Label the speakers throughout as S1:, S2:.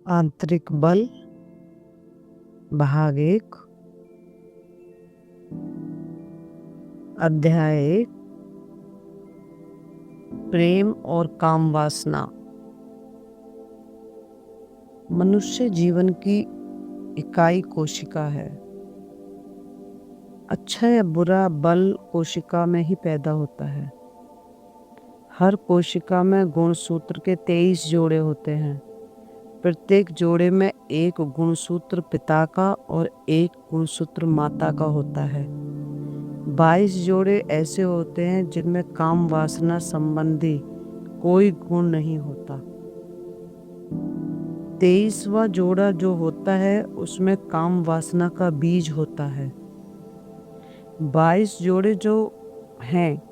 S1: आंतरिक बल भाग 1 अध्याय 1 प्रेम और काम वासना। मनुष्य जीवन की इकाई कोशिका है। अच्छा या बुरा बल कोशिका में ही पैदा होता है। हर कोशिका में गुणसूत्र के 23 जोड़े होते हैं। प्रत्येक जोड़े में एक गुणसूत्र पिता का और एक गुणसूत्र माता का होता है। 22 जोड़े ऐसे होते हैं जिनमें काम वासना संबंधी कोई गुण नहीं होता। 23वां जोड़ा जो होता है उसमें काम वासना का बीज होता है। 22 जोड़े जो हैं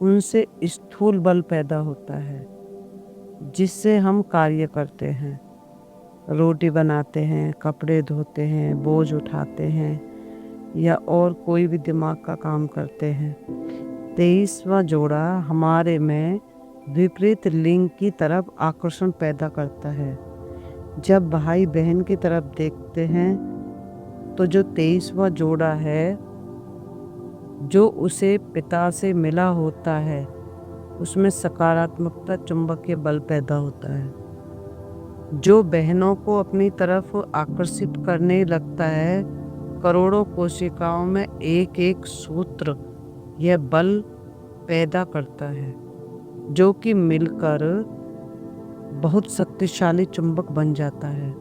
S1: उनसे स्थूल बल पैदा होता है जिससे हम कार्य करते हैं, रोटी बनाते हैं, कपड़े धोते हैं, बोझ उठाते हैं या और कोई भी दिमाग का काम करते हैं। 23वां जोड़ा हमारे में विपरीत लिंग की तरफ आकर्षण पैदा करता है। जब भाई बहन की तरफ देखते हैं तो जो 23वां जोड़ा है जो उसे पिता से मिला होता है उसमें सकारात्मकता चुंबकीय बल पैदा होता है जो बहनों को अपनी तरफ आकर्षित करने लगता है। करोड़ों कोशिकाओं में एक एक सूत्र यह बल पैदा करता है जो कि मिलकर बहुत शक्तिशाली चुंबक बन जाता है,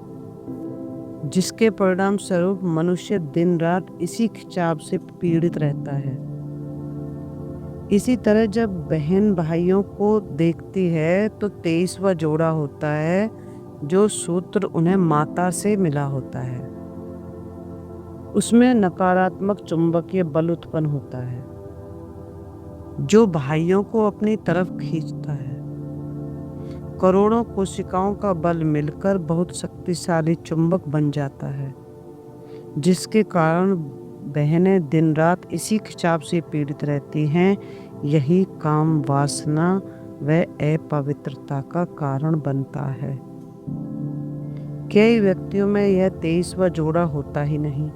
S1: जिसके परिणाम स्वरूप मनुष्य दिन रात इसी खिंचाव से पीड़ित रहता है। इसी तरह जब बहन भाइयों को देखती है तो 23वां जोड़ा होता है जो सूत्र उन्हें माता से मिला होता है। उसमें नकारात्मक चुंबकीय बल उत्पन्न होता है जो भाइयों को अपनी तरफ खींचता है। करोड़ों कोशिकाओं का बल मिलकर बहुत शक्तिशाली चुंबक बन जाता है, जिसके कारण बहनें दिन रात इसी खिंचाव से पीड़ित रहती हैं। यही काम वासना व अपवित्रता का कारण बनता है। कई व्यक्तियों में यह 23वां जोड़ा होता ही नहीं।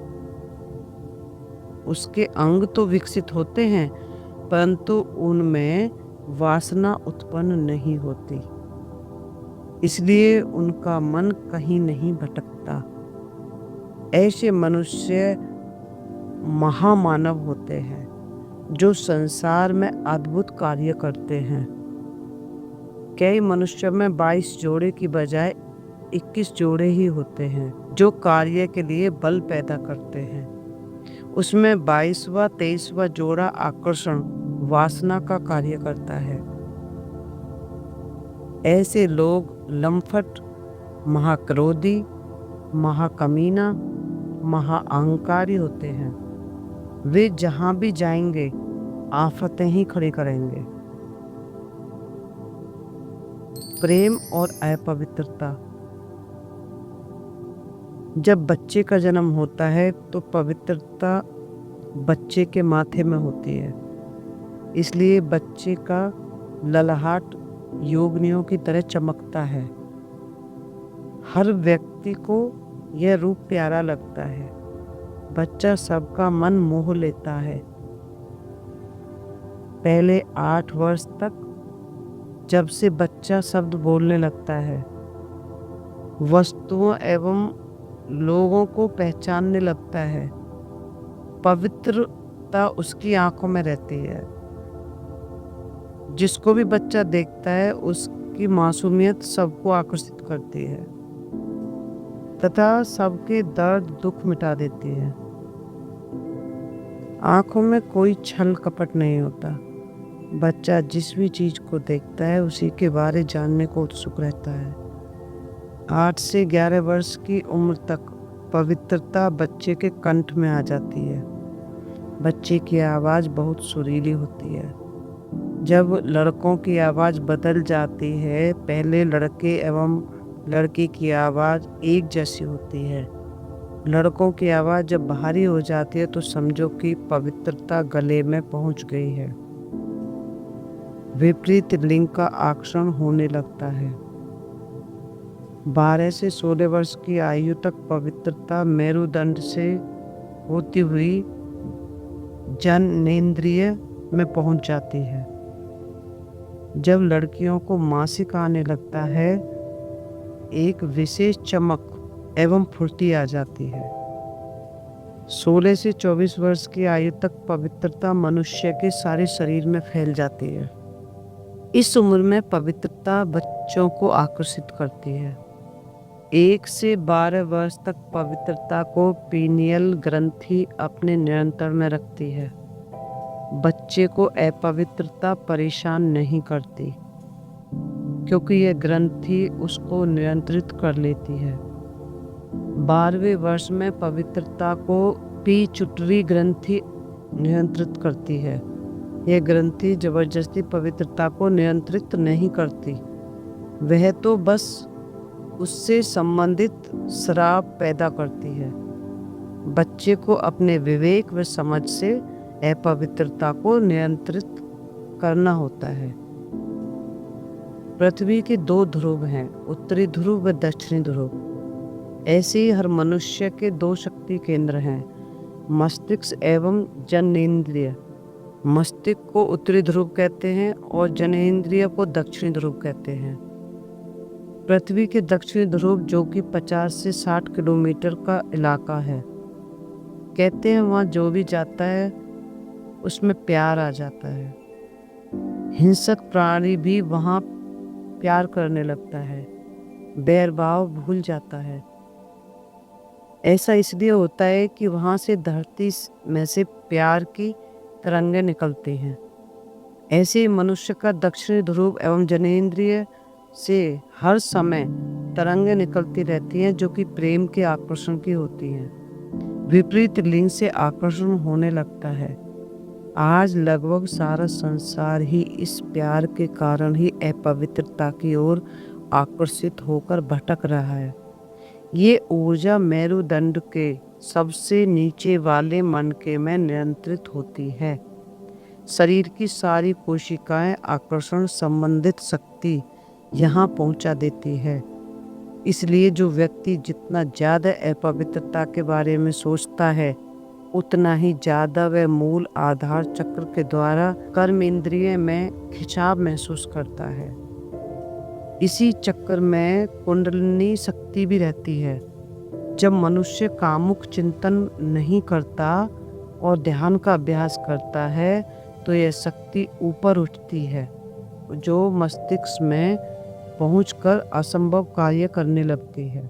S1: उसके अंग तो विकसित होते हैं परंतु उनमें वासना उत्पन्न नहीं होती, इसलिए उनका मन कहीं नहीं भटकता। ऐसे मनुष्य महामानव होते हैं जो संसार में अद्भुत कार्य करते हैं। कई मनुष्यों में 22 जोड़े की बजाय 21 जोड़े ही होते हैं जो कार्य के लिए बल पैदा करते हैं। उसमें 22वां 23वां जोड़ा आकर्षण वासना का कार्य करता है। ऐसे लोग लंपट, महाक्रोधी, महाकमीना, महाअहंकारी होते हैं। वे जहां भी जाएंगे आफतें ही खड़ी करेंगे। प्रेम और अपवित्रता। जब बच्चे का जन्म होता है तो पवित्रता बच्चे के माथे में होती है, इसलिए बच्चे का ललाहाट योगिनियों की तरह चमकता है। हर व्यक्ति को यह रूप प्यारा लगता है। बच्चा सबका मन मोह लेता है। पहले 8 वर्ष तक जब से बच्चा शब्द बोलने लगता है, वस्तुओं एवं लोगों को पहचानने लगता है, पवित्रता उसकी आंखों में रहती है। जिसको भी बच्चा देखता है उसकी मासूमियत सबको आकर्षित करती है तथा सबके दर्द दुख मिटा देती है। आंखों में कोई छल कपट नहीं होता। बच्चा जिस भी चीज को देखता है उसी के बारे जानने को उत्सुक रहता है। 8 से 11 वर्ष की उम्र तक पवित्रता बच्चे के कंठ में आ जाती है। बच्चे की आवाज बहुत सुरीली होती है। जब लड़कों की आवाज बदल जाती है, पहले लड़के एवं लड़की की आवाज एक जैसी होती है। लड़कों की आवाज जब भारी हो जाती है तो समझो कि पवित्रता गले में पहुंच गई है। विपरीत लिंग का आकर्षण होने लगता है। 12 से 16 वर्ष की आयु तक पवित्रता मेरुदंड से होती हुई जननेंद्रिय में पहुंच जाती है। जब लड़कियों को मासिक आने लगता है, एक विशेष चमक एवं फुर्ती आ जाती है। 16 से 24 वर्ष की आयु तक पवित्रता मनुष्य के सारे शरीर में फैल जाती है। इस उम्र में पवित्रता बच्चों को आकर्षित करती है। 1 से 12 वर्ष तक पवित्रता को पीनियल ग्रंथि अपने नियंत्रण में रखती है। बच्चे को अपवित्रता परेशान नहीं करती, क्योंकि यह ग्रंथि उसको नियंत्रित कर लेती है। 12वें वर्ष में पवित्रता को पिट्यूटरी ग्रंथि नियंत्रित करती है। यह ग्रंथि जबरदस्ती पवित्रता को नियंत्रित नहीं करती, वह तो बस उससे संबंधित श्राप पैदा करती है। बच्चे को अपने विवेक व समझ से अपवित्रता को नियंत्रित करना होता है। पृथ्वी के 2 ध्रुव हैं, उत्तरी ध्रुव व दक्षिणी ध्रुव। ऐसे ही हर मनुष्य के 2 शक्ति केंद्र हैं, मस्तिष्क एवं जननेंद्रिय। मस्तिष्क को उत्तरी ध्रुव कहते हैं और जननेंद्रिय को दक्षिणी ध्रुव कहते हैं। पृथ्वी के दक्षिणी ध्रुव, जो कि 50 से 60 किलोमीटर का इलाका है, कहते हैं वहाँ जो भी जाता है उसमें प्यार आ जाता है। हिंसक प्राणी भी वहाँ प्यार करने लगता है, बैर भाव भूल जाता है। ऐसा इसलिए होता है कि वहाँ से धरती में से प्यार की तरंगें निकलती हैं। ऐसे ही मनुष्य का दक्षिणी ध्रुव एवं जननेंद्रिय से हर समय तरंगें निकलती रहती हैं, जो कि प्रेम के आकर्षण की होती हैं। विपरीत लिंग से आकर्षण होने लगता है। आज लगभग सारा संसार ही इस प्यार के कारण ही अपवित्रता की ओर आकर्षित होकर भटक रहा है। ये ऊर्जा मेरुदंड के सबसे नीचे वाले मनके में नियंत्रित होती है। शरीर की सारी कोशिकाएं आकर्षण संबंधित शक्ति यहाँ पहुँचा देती है। इसलिए जो व्यक्ति जितना ज़्यादा अपवित्रता के बारे में सोचता है, उतना ही ज़्यादा वह मूल आधार चक्र के द्वारा कर्म इंद्रिय में खिंचाव महसूस करता है। इसी चक्र में कुंडलिनी शक्ति भी रहती है। जब मनुष्य कामुक चिंतन नहीं करता और ध्यान का अभ्यास करता है, तो यह शक्ति ऊपर उठती है, जो मस्तिष्क में पहुंचकर असंभव कार्य करने लगती है।